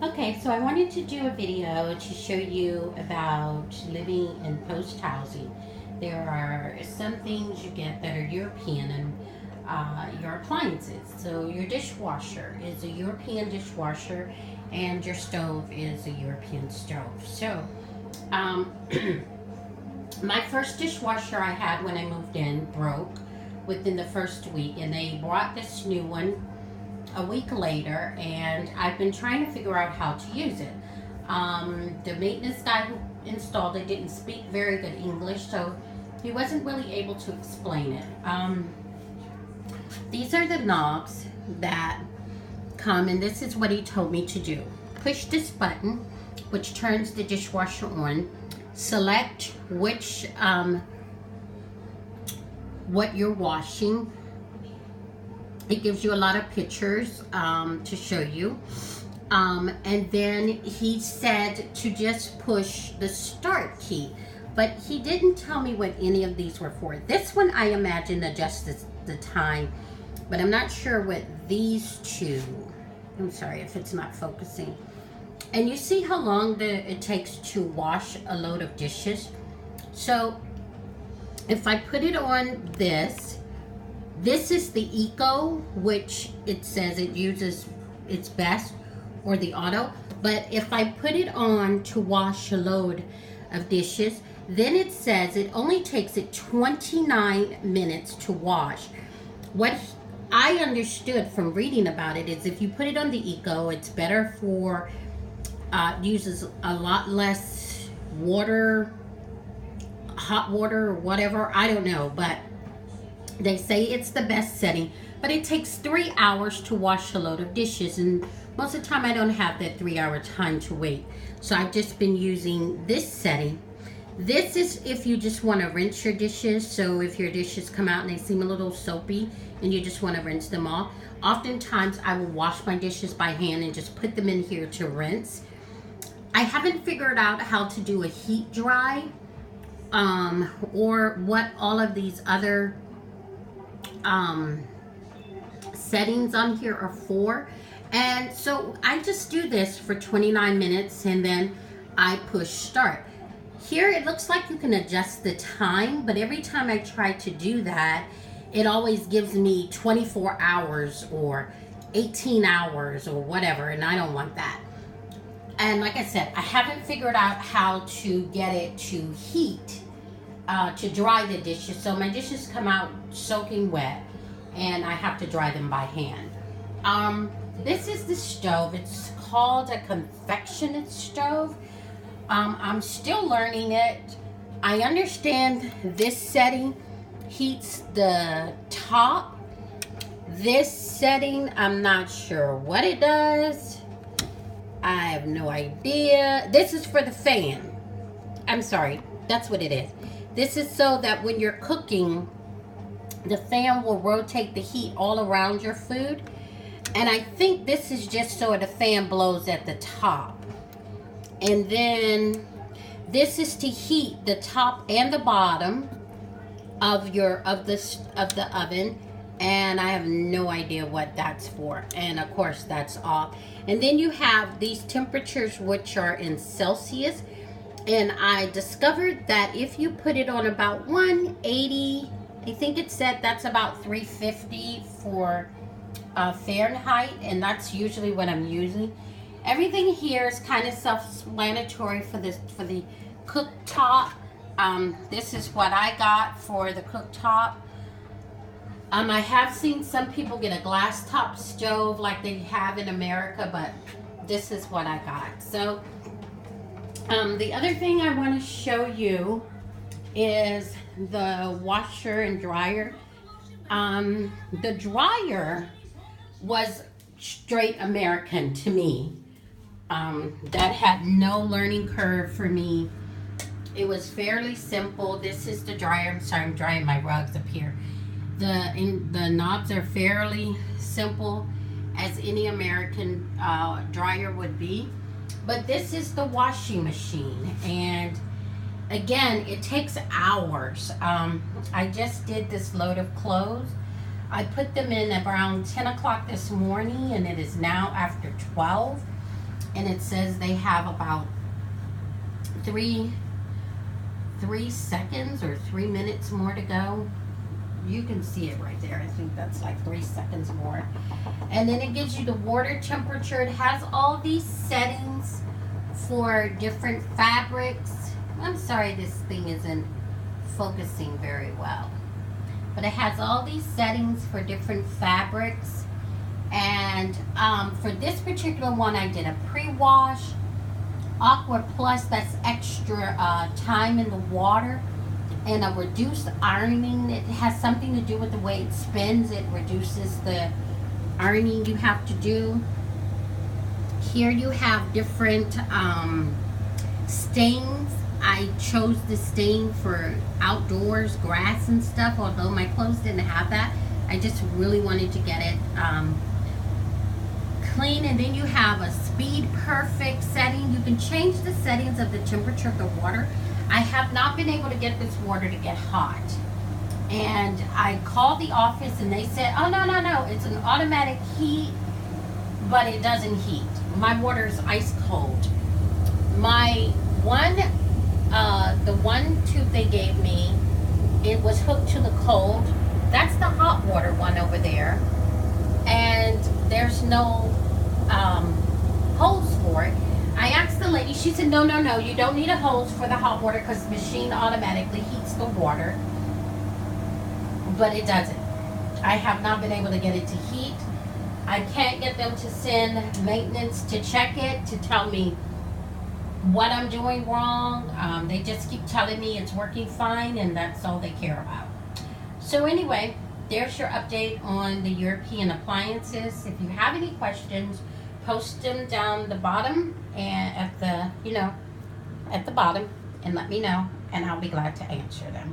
Okay, so I wanted to do a video to show you about living in post housing. There are some things you get that are European and your appliances. So your dishwasher is a European dishwasher and your stove is a European stove. So um, my first dishwasher I had when I moved in broke within the first week, and they brought this new one a week later, and I've been trying to figure out how to use it. The maintenance guy who installed it didn't speak very good English, so he wasn't really able to explain it. These are the knobs that come, and this is what he told me to do. Push this button, which turns the dishwasher on. Select what you're washing. It gives you a lot of pictures to show you. And then he said to just push the start key. But he didn't tell me what any of these were for. This one I imagine adjusts the time. But I'm not sure what these two. I'm sorry if it's not focusing. And you see how long it takes to wash a load of dishes? So if I put it on this is the Eco, which it says it uses its best, or the Auto. But if I put it on to wash a load of dishes, then it says it only takes it 29 minutes to wash. What I understood from reading about it is if you put it on the Eco, it's better for, uses a lot less water, hot water or whatever, I don't know, but they say it's the best setting, but it takes 3 hours to wash a load of dishes, and most of the time I don't have that 3 hour time to wait. So I've just been using this setting. This is if you just want to rinse your dishes. So if your dishes come out and they seem a little soapy and you just want to rinse them off. Oftentimes I will wash my dishes by hand and just put them in here to rinse. I haven't figured out how to do a heat dry or what all of these other settings on here are for, and so I just do this for 29 minutes and then I push start. Here it looks like you can adjust the time, but every time I try to do that, it always gives me 24 hours or 18 hours or whatever, and I don't want that. And like I said, I haven't figured out how to get it to heat to dry the dishes. So my dishes come out soaking wet and I have to dry them by hand. This is the stove. It's called a confectionate stove. I'm still learning it. I understand this setting heats the top. This setting, I'm not sure what it does. I have no idea. This is for the fan. I'm sorry, that's what it is. This is so that when you're cooking, the fan will rotate the heat all around your food. And I think this is just so the fan blows at the top. And then this is to heat the top and the bottom of the oven. And I have no idea what that's for. And of course that's off. And then you have these temperatures which are in Celsius. And I discovered that if you put it on about 180, I think it said that's about 350 for Fahrenheit, and that's usually what I'm using. Everything here is kind of self-explanatory for the cooktop. This is what I got for the cooktop. I have seen some people get a glass top stove like they have in America, but this is what I got. So the other thing I want to show you is the washer and dryer. The dryer was straight American to me. That had no learning curve for me. It was fairly simple. This is the dryer. I'm sorry, I'm drying my rugs up here. The knobs are fairly simple as any American dryer would be. But this is the washing machine, and again, it takes hours. I just did this load of clothes. I put them in around 10 o'clock this morning, and it is now after 12. and it says they have about three seconds or 3 minutes more to go. You can see it right there. I think that's like 3 seconds more. And then it gives you the water temperature. It has all these settings for different fabrics. I'm sorry this thing isn't focusing very well. But it has all these settings for different fabrics. And for this particular one, I did a pre-wash. Aqua Plus, that's extra time in the water. And a reduced ironing. It has something to do with the way it spins. It reduces the ironing you have to do. Here you have different stains. I chose the stain for outdoors, grass and stuff, although my clothes didn't have that. I just really wanted to get it clean. And then you have a speed perfect setting. You can change the settings of the temperature of the water. I have not been able to get this water to get hot. And I called the office and they said, oh, no, it's an automatic heat, but it doesn't heat. My water is ice cold. My one, the one tube they gave me, it was hooked to the cold. That's the hot water one over there. And there's no hose for it. I asked the lady, she said, no, you don't need a hose for the hot water because the machine automatically heats the water. But it doesn't. I have not been able to get it to heat. I can't get them to send maintenance to check it, to tell me what I'm doing wrong. They just keep telling me it's working fine, and that's all they care about. So anyway, there's your update on the European appliances. If you have any questions, post them down the bottom and at the bottom, and let me know, and I'll be glad to answer them.